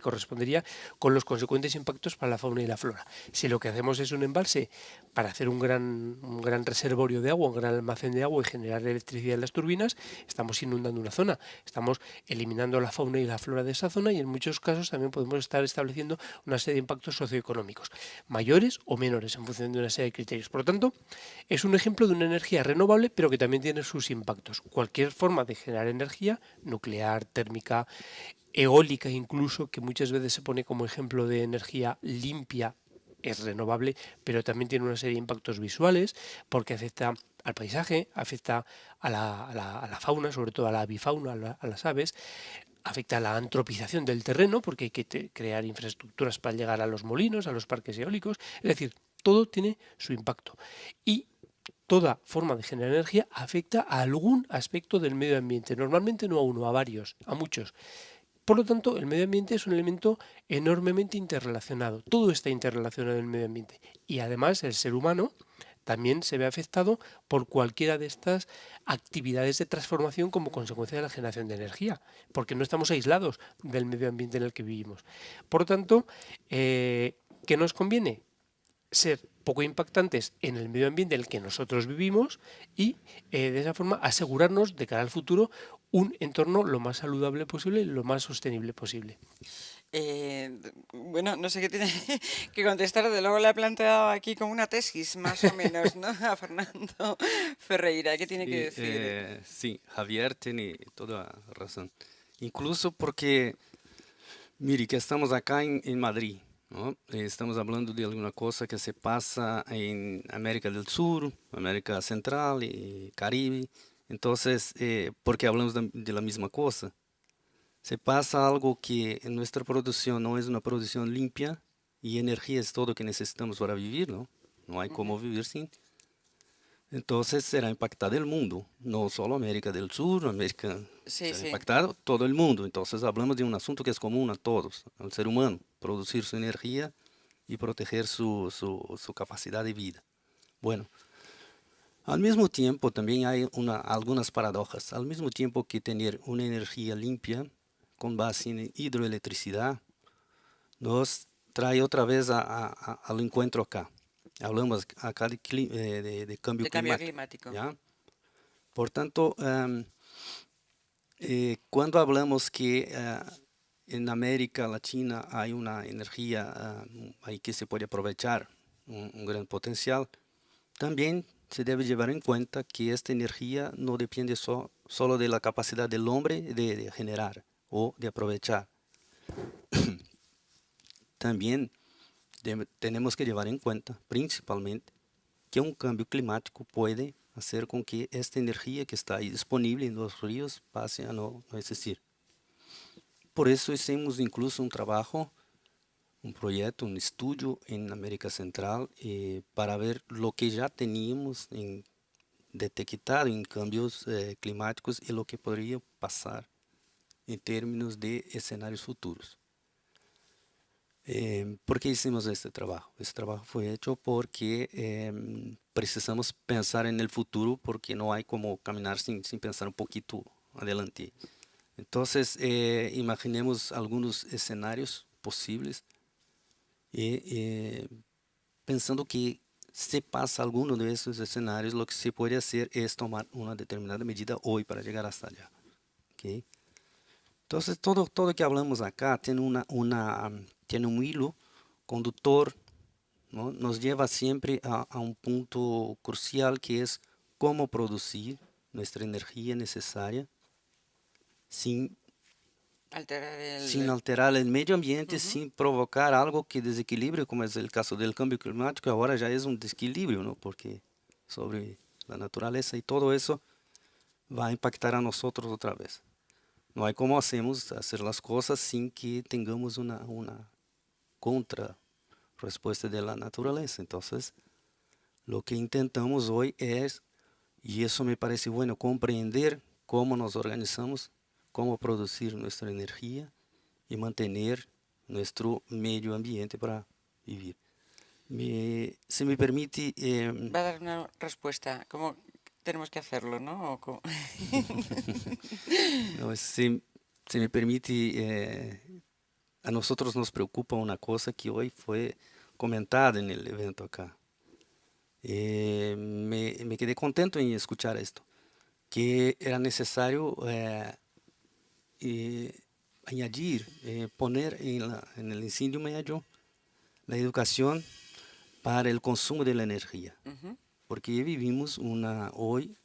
correspondería, con los consecuentes impactos para la fauna y la flora. Si lo que hacemos es un embalse para hacer un gran reservorio de agua, un gran almacén de agua y generar electricidad en las turbinas, estamos inundando una zona, estamos eliminando la fauna y la flora de esa zona, y en muchos casos también podemos estar estableciendo una serie de impactos socioeconómicos, mayores o menores, en función de una serie de criterios. Por lo tanto, es un ejemplo de una energía renovable, pero que también tiene sus impactos. Cualquier forma de generar energía, nuclear, térmica, eólica incluso, que muchas veces se pone como ejemplo de energía limpia, es renovable, pero también tiene una serie de impactos visuales, porque afecta al paisaje, afecta a la fauna, sobre todo a la avifauna, a las aves, afecta a la antropización del terreno, porque hay que crear infraestructuras para llegar a los molinos, a los parques eólicos. Es decir, todo tiene su impacto. Y toda forma de generar energía afecta a algún aspecto del medio ambiente, normalmente no a uno, a varios, a muchos. Por lo tanto, el medio ambiente es un elemento enormemente interrelacionado. Todo está interrelacionado en el medio ambiente. Y además el ser humano también se ve afectado por cualquiera de estas actividades de transformación como consecuencia de la generación de energía, porque no estamos aislados del medio ambiente en el que vivimos. Por lo tanto, ¿qué nos conviene? Ser poco impactantes en el medio ambiente en el que nosotros vivimos y de esa forma asegurarnos de cara al futuro un entorno lo más saludable posible y lo más sostenible posible. Bueno, no sé qué tiene que contestar, de luego le ha planteado aquí como una tesis, más o menos, ¿no? A Fernando Ferreira, ¿qué tiene que Sí, decir? sí, Javier tiene toda razón. Incluso porque, mire, que estamos acá en Madrid, ¿no? Estamos hablando de alguna cosa que se pasa en América del Sur, América Central y Caribe. Entonces, ¿por qué hablamos de la misma cosa? Se pasa algo que en nuestra producción no es una producción limpia y energía es todo que necesitamos para vivir, ¿no? No hay Ujú. cómo vivir sin. Entonces será impactado el mundo, no solo América del Sur, América Sí, será sí. impactado todo el mundo. Entonces hablamos de un asunto que es común a todos, al ser humano, producir su energía y proteger su capacidad de vida. Bueno, al mismo tiempo también hay algunas paradojas. Al mismo tiempo que tener una energía limpia con base en hidroelectricidad, nos trae otra vez al encuentro acá. Hablamos acá de cambio De cambio climático, climático. ¿ya? Por tanto, cuando hablamos que en América Latina hay una energía ahí que se puede aprovechar, un gran potencial, también se debe llevar en cuenta que esta energía no depende solo de la capacidad del hombre de generar o de aprovechar. También tenemos que llevar en cuenta, principalmente, que un cambio climático puede hacer con que esta energía que está ahí disponible en los ríos pase a no existir. Por eso hicimos incluso un trabajo, un proyecto, un estudio en América Central para ver lo que ya teníamos detectado en cambios climáticos y lo que podría pasar en términos de escenarios futuros. ¿Por qué hicimos este trabajo? Este trabajo fue hecho porque precisamos pensar en el futuro porque no hay como caminar sin pensar un poquito adelante. Entonces, imaginemos algunos escenarios posibles y pensando que se pasa alguno de esos escenarios, lo que se puede hacer es tomar una determinada medida hoy para llegar hasta allá. ¿Ok? Entonces, todo que hablamos acá tiene tiene un hilo conductor, ¿no? Nos lleva siempre a un punto crucial que es cómo producir nuestra energía necesaria sin, Alterar sin el... alterar el medio ambiente, Ujú. sin provocar algo que desequilibre, como es el caso del cambio climático, ahora ya es un desequilibrio, ¿no? Porque sobre la naturaleza y todo eso va a impactar a nosotros otra vez. No hay cómo hacemos hacer las cosas sin que tengamos una contra respuesta de la naturaleza. Entonces, lo que intentamos hoy es, y eso me parece bueno, comprender cómo nos organizamos, cómo producir nuestra energía y mantener nuestro medio ambiente para vivir. Si me permite, Va a dar una respuesta. ¿Cómo tenemos que hacerlo, no? no, si me permite, a nosotros nos preocupa una cosa que hoy fue comentada en el evento acá. Me quedé contento en escuchar esto, que era necesario eh, añadir, poner en el incendio medio la educación para el consumo de la energía, Ujú. porque vivimos hoy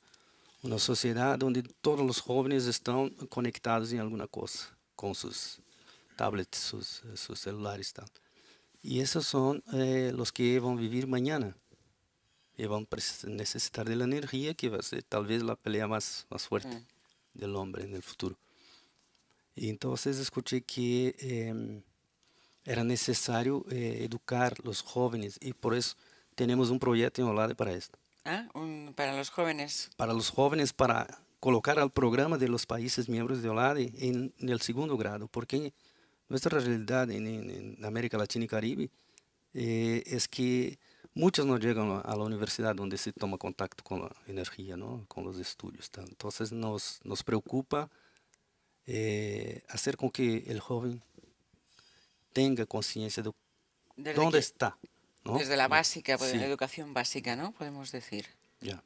una sociedad donde todos los jóvenes están conectados en alguna cosa, con sus tablets, sus celulares y tal. Y esos son los que van a vivir mañana. Y van a necesitar de la energía que va a ser tal vez la pelea más fuerte Mm. del hombre en el futuro. Y entonces escuché que era necesario educar los jóvenes y por eso tenemos un proyecto en OLADE para esto. Ah, para los jóvenes. Para los jóvenes, para colocar al programa de los países miembros de OLADE en el segundo grado, porque nuestra realidad en América Latina y Caribe es que muchos no llegan a la universidad donde se toma contacto con la energía, ¿no? Con los estudios. Tal. Entonces nos preocupa hacer con que el joven tenga conciencia de Desde dónde que, está, ¿no? desde la básica, Sí, educación básica, ¿no? Podemos decir. ya.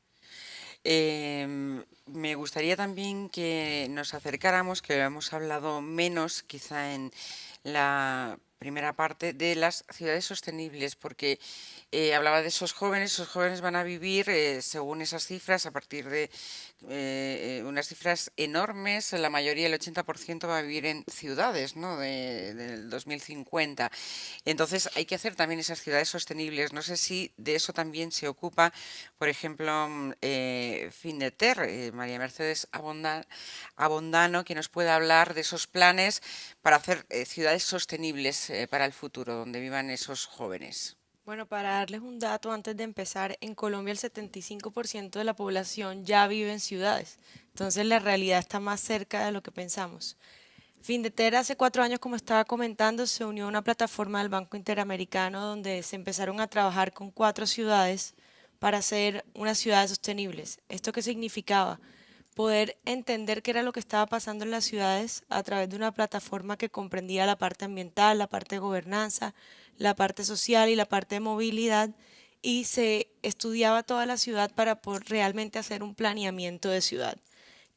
Me gustaría también que nos acercáramos, que lo hemos hablado menos quizá en la primera parte, de las ciudades sostenibles, porque hablaba de esos jóvenes van a vivir, según esas cifras, a partir de unas cifras enormes, la mayoría, el 80% va a vivir en ciudades, ¿no? Del 2050. Entonces hay que hacer también esas ciudades sostenibles. No sé si de eso también se ocupa, por ejemplo, Findeter, María Mercedes Abondano, que nos puede hablar de esos planes para hacer ciudades sostenibles para el futuro, donde vivan esos jóvenes. Bueno, para darles un dato antes de empezar, en Colombia el 75% de la población ya vive en ciudades, entonces la realidad está más cerca de lo que pensamos. Findeter hace 4 años, como estaba comentando, se unió a una plataforma del Banco Interamericano donde se empezaron a trabajar con 4 ciudades para hacer unas ciudades sostenibles. ¿Esto qué significaba? Poder entender qué era lo que estaba pasando en las ciudades a través de una plataforma que comprendía la parte ambiental, la parte de gobernanza, la parte social y la parte de movilidad, y se estudiaba toda la ciudad para poder realmente hacer un planeamiento de ciudad.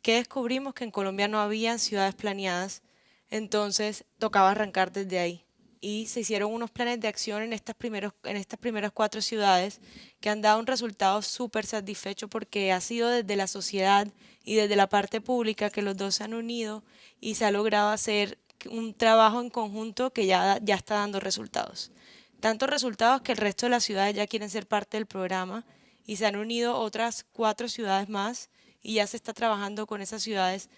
¿Qué descubrimos? Que en Colombia no habían ciudades planeadas, entonces tocaba arrancar desde ahí. Y se hicieron unos planes de acción en estas primeras 4 ciudades que han dado un resultado súper satisfecho porque ha sido desde la sociedad y desde la parte pública que los dos se han unido y se ha logrado hacer un trabajo en conjunto que ya está dando resultados. Tantos resultados que el resto de las ciudades ya quieren ser parte del programa y se han unido otras 4 ciudades más y ya se está trabajando con esas ciudades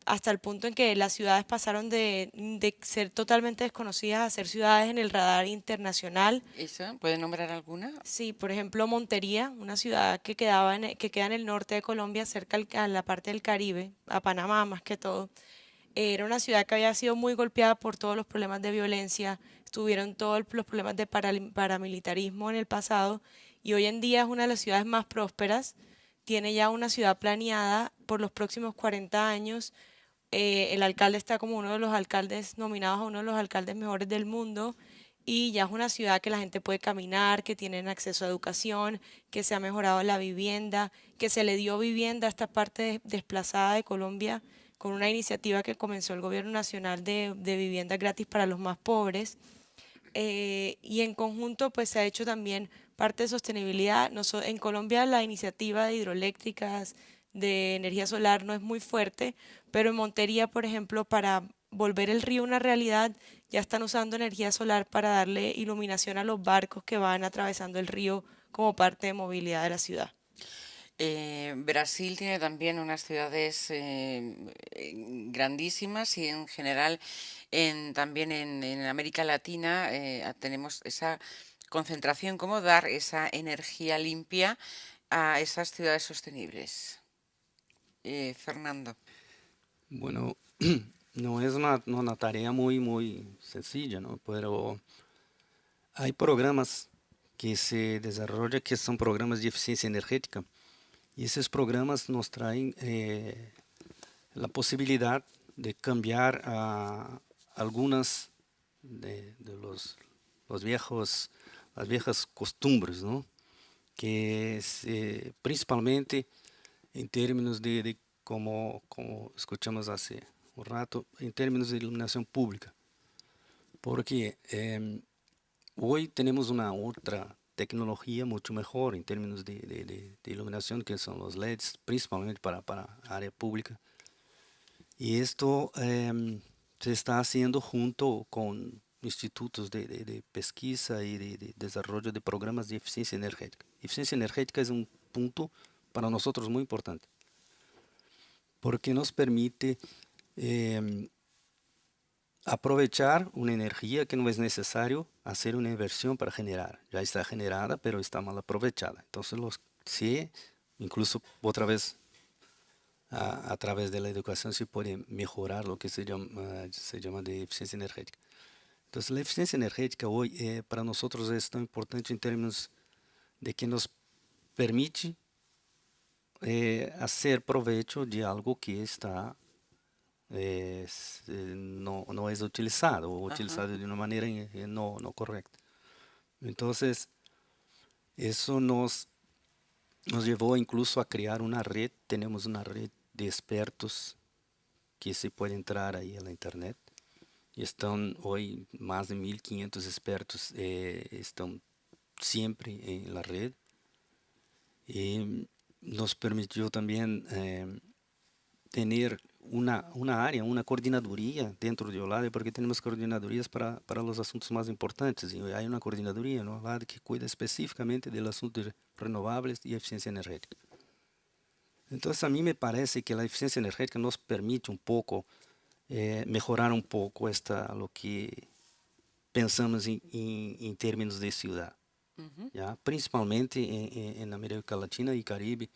hasta el punto en que las ciudades pasaron de ser totalmente desconocidas a ser ciudades en el radar internacional. ¿Eso? ¿Puede nombrar alguna? Sí, por ejemplo, Montería, una ciudad que queda en el norte de Colombia, cerca a la parte del Caribe, a Panamá más que todo. Era una ciudad que había sido muy golpeada por todos los problemas de violencia, tuvieron todos los problemas de paramilitarismo en el pasado y hoy en día es una de las ciudades más prósperas. Tiene ya una ciudad planeada por los próximos 40 años. El alcalde está como uno de los alcaldes nominados a uno de los alcaldes mejores del mundo y ya es una ciudad que la gente puede caminar, que tienen acceso a educación, que se ha mejorado la vivienda, que se le dio vivienda a esta parte desplazada de Colombia con una iniciativa que comenzó el gobierno nacional de vivienda gratis para los más pobres. Y en conjunto pues se ha hecho también parte de sostenibilidad. En Colombia la iniciativa de hidroeléctricas, de energía solar no es muy fuerte, pero en Montería, por ejemplo, para volver el río una realidad, ya están usando energía solar para darle iluminación a los barcos que van atravesando el río como parte de movilidad de la ciudad. Brasil tiene también unas ciudades grandísimas y en general también en América Latina tenemos esa concentración, cómo dar esa energía limpia a esas ciudades sostenibles. Fernando. Bueno, no es una tarea muy sencilla, ¿no? Pero hay programas que se desarrollan que son programas de eficiencia energética. Y esos programas nos traen la posibilidad de cambiar a algunas de las viejas costumbres, ¿no? Que es, principalmente en términos de como escuchamos hace un rato, en términos de iluminación pública. Porque hoy tenemos una otra tecnología mucho mejor en términos de iluminación, que son los LEDs, principalmente para área pública. Y esto se está haciendo junto con institutos de pesquisa y de desarrollo de programas de eficiencia energética. Eficiencia energética es un punto para nosotros muy importante, porque nos permite aprovechar una energía que no es necesario hacer una inversión para generar. Ya está generada, pero está mal aprovechada. Entonces, incluso otra vez, a través de la educación se puede mejorar lo que se llama de eficiencia energética. Entonces, la eficiencia energética hoy para nosotros es tan importante en términos de que nos permite hacer provecho de algo que está no es utilizado o utilizado de una manera no correcta. Entonces, eso nos nos llevó incluso a crear una red. Tenemos una red de expertos que se puede entrar ahí a la internet. Y están hoy más de 1500 expertos, están siempre en la red. Y nos permitió también tener una área, una coordinaduría dentro de OLADE, porque tenemos coordinadurías para los asuntos más importantes. Y hay una coordinaduría en OLADE que cuida específicamente del asunto de renovables y eficiencia energética. Entonces a mí me parece que la eficiencia energética nos permite un poco mejorar un poco lo que pensamos en términos de ciudad, ¿ya? Principalmente en América Latina y Caribe,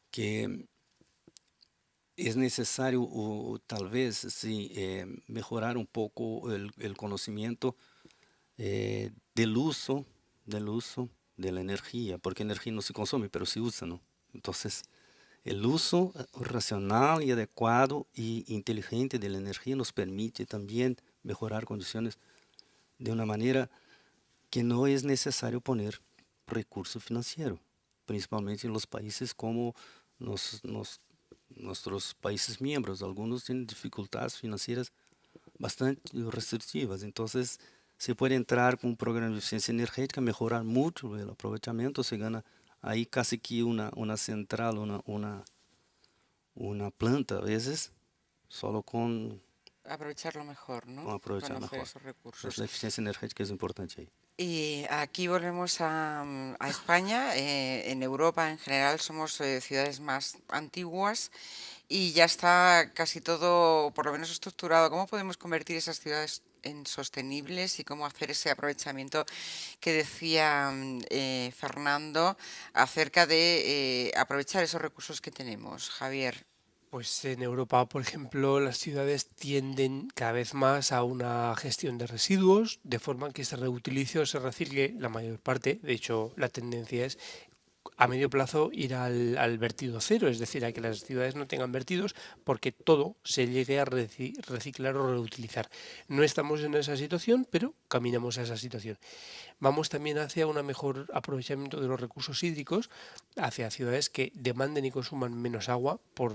que es necesario tal vez sí, mejorar un poco el conocimiento del uso de la energía, porque energía no se consume, pero se usa, ¿no? Entonces, el uso racional y adecuado y inteligente de la energía nos permite también mejorar condiciones de una manera que no es necesario poner recurso financiero, principalmente en los países como nuestros países miembros. Algunos tienen dificultades financieras bastante restrictivas, entonces se puede entrar con un programa de eficiencia energética, mejorar mucho el aprovechamiento, se gana ahí casi que una central, una planta a veces, solo Aprovecharlo mejor, ¿no? con aprovechar Conocer mejor. esos Entonces recursos. la eficiencia energética es importante ahí. Y aquí volvemos a España. En Europa en general somos ciudades más antiguas y ya está casi todo, por lo menos estructurado. ¿Cómo podemos convertir esas ciudades en sostenibles y cómo hacer ese aprovechamiento que decía Fernando acerca de aprovechar esos recursos que tenemos? Javier. Pues en Europa, por ejemplo, las ciudades tienden cada vez más a una gestión de residuos, de forma que se reutilice o se recicle la mayor parte. De hecho, la tendencia es a medio plazo ir al vertido cero, es decir, a que las ciudades no tengan vertidos porque todo se llegue a reciclar o reutilizar. No estamos en esa situación, pero caminamos a esa situación. Vamos también hacia un mejor aprovechamiento de los recursos hídricos, hacia ciudades que demanden y consuman menos agua por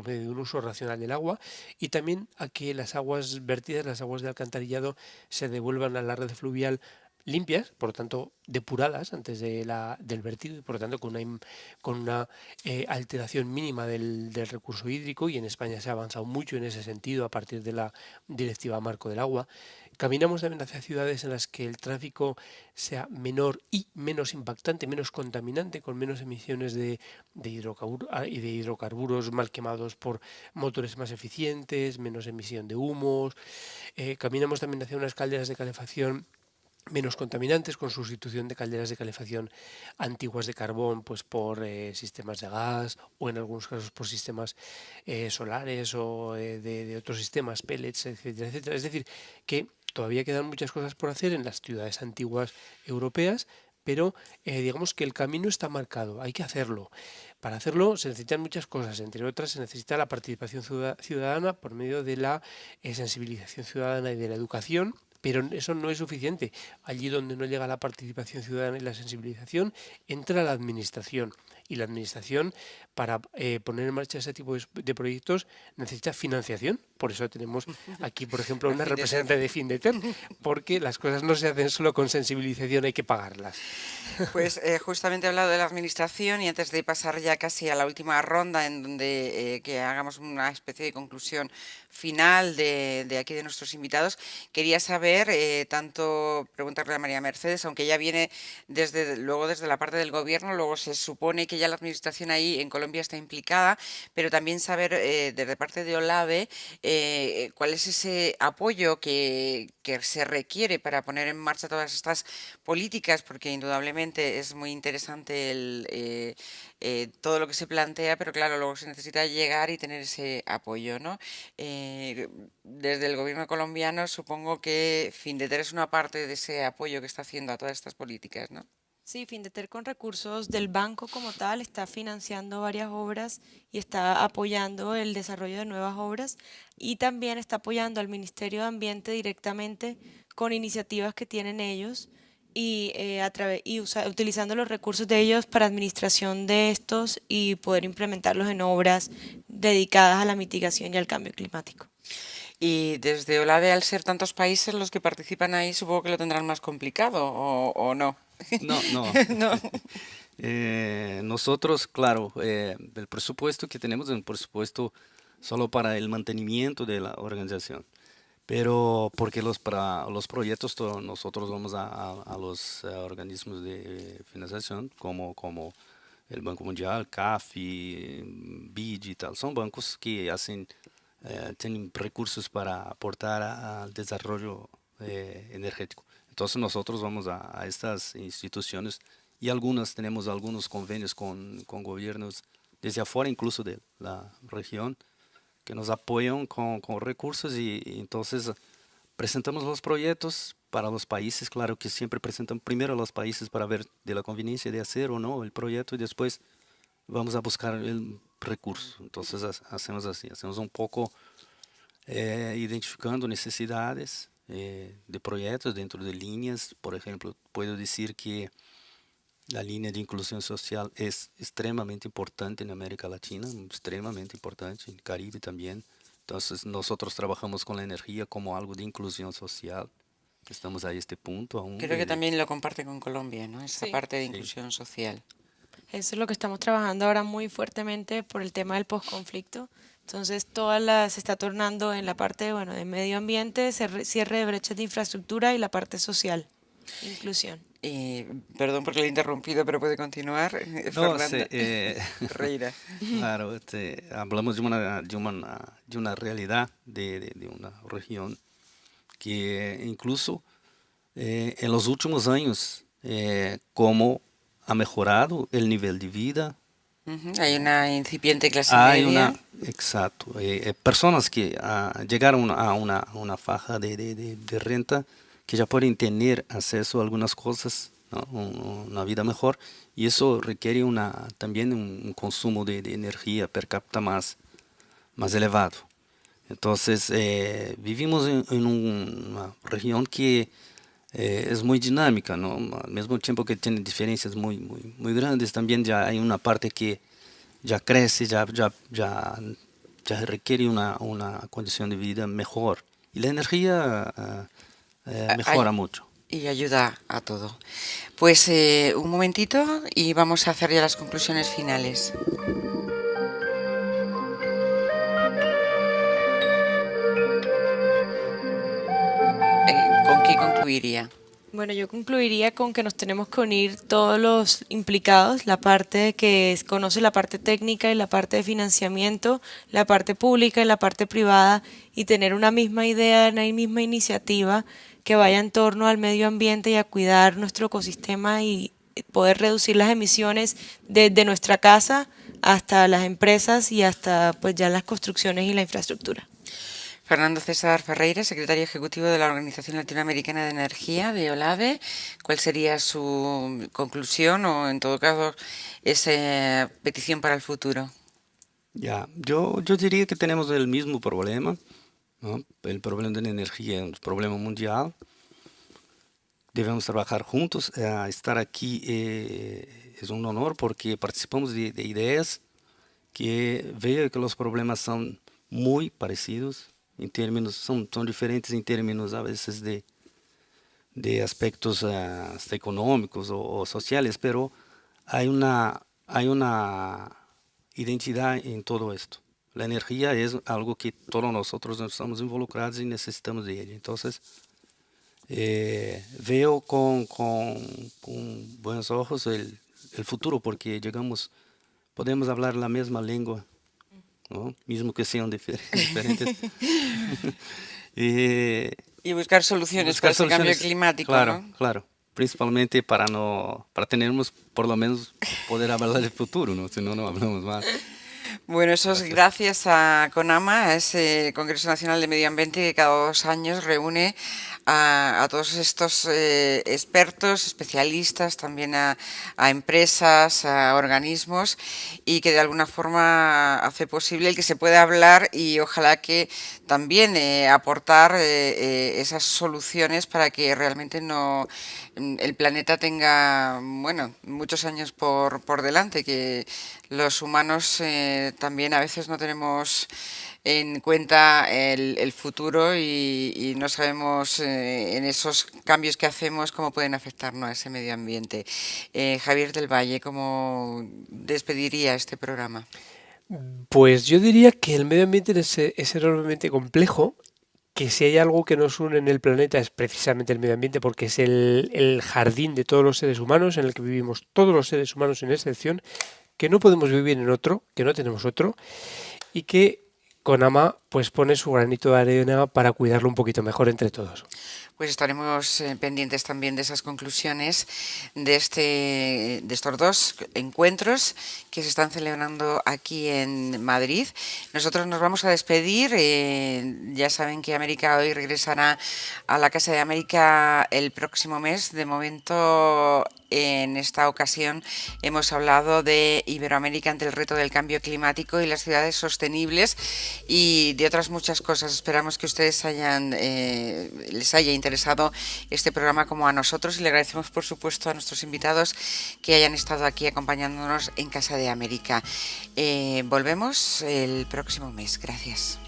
medio de un uso racional del agua y también a que las aguas vertidas, las aguas de alcantarillado, se devuelvan a la red fluvial limpias, por lo tanto depuradas antes del vertido y por lo tanto con una alteración mínima del recurso hídrico, y en España se ha avanzado mucho en ese sentido a partir de la Directiva Marco del Agua. Caminamos también hacia ciudades en las que el tráfico sea menor y menos impactante, menos contaminante, con menos emisiones de hidrocarburos mal quemados por motores más eficientes, menos emisión de humos. Caminamos también hacia unas calderas de calefacción menos contaminantes, con sustitución de calderas de calefacción antiguas de carbón pues por sistemas de gas, o en algunos casos por sistemas solares o de otros sistemas, pellets, etcétera, etcétera. Es decir, que todavía quedan muchas cosas por hacer en las ciudades antiguas europeas, pero digamos que el camino está marcado, hay que hacerlo. Para hacerlo se necesitan muchas cosas, entre otras se necesita la participación ciudadana por medio de la sensibilización ciudadana y de la educación. Pero eso no es suficiente. Allí donde no llega la participación ciudadana y la sensibilización, entra la administración. Y la administración, para poner en marcha ese tipo de proyectos, necesita financiación. Por eso tenemos aquí, por ejemplo, una representante de Findeter, porque las cosas no se hacen solo con sensibilización, hay que pagarlas. Pues justamente he hablado de la administración y antes de pasar ya casi a la última ronda en donde que hagamos una especie de conclusión final de aquí de nuestros invitados, quería saber, preguntarle a María Mercedes, aunque ella viene luego desde la parte del gobierno, luego se supone que ya la administración ahí en Colombia está implicada, pero también saber desde parte de OLADE cuál es ese apoyo que se requiere para poner en marcha todas estas políticas, porque indudablemente es muy interesante todo lo que se plantea, pero claro, luego se necesita llegar y tener ese apoyo, ¿no? Desde el gobierno colombiano supongo que Findeter es una parte de ese apoyo que está haciendo a todas estas políticas, ¿no? Sí, Findeter con recursos del banco como tal está financiando varias obras y está apoyando el desarrollo de nuevas obras, y también está apoyando al Ministerio de Ambiente directamente con iniciativas que tienen ellos, y, utilizando los recursos de ellos para administración de estos y poder implementarlos en obras dedicadas a la mitigación y al cambio climático. Y desde OLAVE, al ser tantos países los que participan ahí, supongo que lo tendrán más complicado, ¿o no? No, no. No. Nosotros, claro, el presupuesto que tenemos es un presupuesto solo para el mantenimiento de la organización. Pero porque para los proyectos nosotros vamos a los organismos de financiación como el Banco Mundial, CAF, BID y tal. Son bancos que tienen recursos para aportar al desarrollo energético. Entonces nosotros vamos a estas instituciones y tenemos algunos convenios con gobiernos desde afuera, incluso de la región, que nos apoyan con recursos y entonces presentamos los proyectos para los países. Claro que siempre presentan primero a los países para ver de la conveniencia de hacer o no el proyecto y después vamos a buscar el recurso. Entonces hacemos así, hacemos un poco identificando necesidades de proyectos dentro de líneas. Por ejemplo, puedo decir que la línea de inclusión social es extremadamente importante en América Latina, extremadamente importante, en Caribe también. Entonces nosotros trabajamos con la energía como algo de inclusión social. Estamos a este punto aún. Creo que también lo comparte con Colombia, ¿no? Esa Sí. parte de Sí. inclusión social. Eso es lo que estamos trabajando ahora muy fuertemente por el tema del posconflicto. Entonces, se está tornando en la parte, bueno, de medio ambiente, cierre de brechas de infraestructura y la parte social, inclusión. Perdón porque le he interrumpido, pero puede continuar, No, Fernanda Ferreira. claro, hablamos de una realidad de una región que incluso en los últimos años, cómo ha mejorado el nivel de vida. Ujú, hay una incipiente clase Hay media. exacto, personas que llegaron a una faja de renta que ya pueden tener acceso a algunas cosas, ¿no? Una vida mejor, y eso requiere también un consumo de energía per cápita más elevado. Entonces, vivimos en una región que es muy dinámica, ¿no? Al mismo tiempo que tiene diferencias muy grandes, también ya hay una parte que ya crece, ya requiere una condición de vida mejor. Y la energía mejora mucho. Y ayuda a todo. Pues un momentito y vamos a hacer ya las conclusiones finales. ¿Con qué concluiría? Bueno, yo concluiría con que nos tenemos que unir todos los implicados, la parte que conoce la parte técnica y la parte de financiamiento, la parte pública y la parte privada, y tener una misma idea, una misma iniciativa que vaya en torno al medio ambiente y a cuidar nuestro ecosistema y poder reducir las emisiones desde nuestra casa hasta las empresas y hasta pues ya las construcciones y la infraestructura. Fernando César Ferreira, secretario ejecutivo de la Organización Latinoamericana de Energía, de OLAVE. ¿Cuál sería su conclusión o, en todo caso, esa petición para el futuro? Ya, yo diría que tenemos el mismo problema, ¿no? El problema de la energía es un problema mundial. Debemos trabajar juntos. Estar aquí es un honor porque participamos de ideas que veo que los problemas son muy parecidos. En términos, son diferentes en términos a veces de aspectos hasta económicos o sociales, pero hay una identidad en todo esto. La energía es algo que todos nosotros estamos involucrados y necesitamos de ella. Entonces, veo con buenos ojos el futuro porque podemos hablar la misma lengua, ¿no? Mismo que sean diferentes. Y buscar soluciones para ese cambio climático, claro, ¿no? Claro. Principalmente para tenernos por lo menos poder hablar del futuro, ¿no? Si no, no hablamos más. Bueno, eso es gracias a CONAMA, a ese Congreso Nacional de Medio Ambiente que cada 2 años reúne a todos estos expertos, especialistas, también a empresas, a organismos, y que de alguna forma hace posible el que se pueda hablar y ojalá que también aportar esas soluciones para que realmente no el planeta tenga, bueno, muchos años por delante, que los humanos también a veces no tenemos en cuenta el futuro y no sabemos en esos cambios que hacemos cómo pueden afectarnos a ese medio ambiente. Javier del Valle, ¿cómo despediría este programa? Pues yo diría que el medio ambiente es enormemente complejo, que si hay algo que nos une en el planeta es precisamente el medio ambiente, porque es el jardín de todos los seres humanos, en el que vivimos todos los seres humanos sin excepción, que no podemos vivir en otro, que no tenemos otro, y que CONAMA pues pone su granito de arena para cuidarlo un poquito mejor entre todos. Pues estaremos pendientes también de esas conclusiones de estos dos encuentros que se están celebrando aquí en Madrid. Nosotros nos vamos a despedir. Ya saben que América Hoy regresará a la Casa de América el próximo mes. De momento, en esta ocasión hemos hablado de Iberoamérica ante el reto del cambio climático y las ciudades sostenibles y de otras muchas cosas. Esperamos que ustedes les haya interesado este programa como a nosotros y le agradecemos por supuesto a nuestros invitados que hayan estado aquí acompañándonos en Casa de América. Volvemos el próximo mes. Gracias.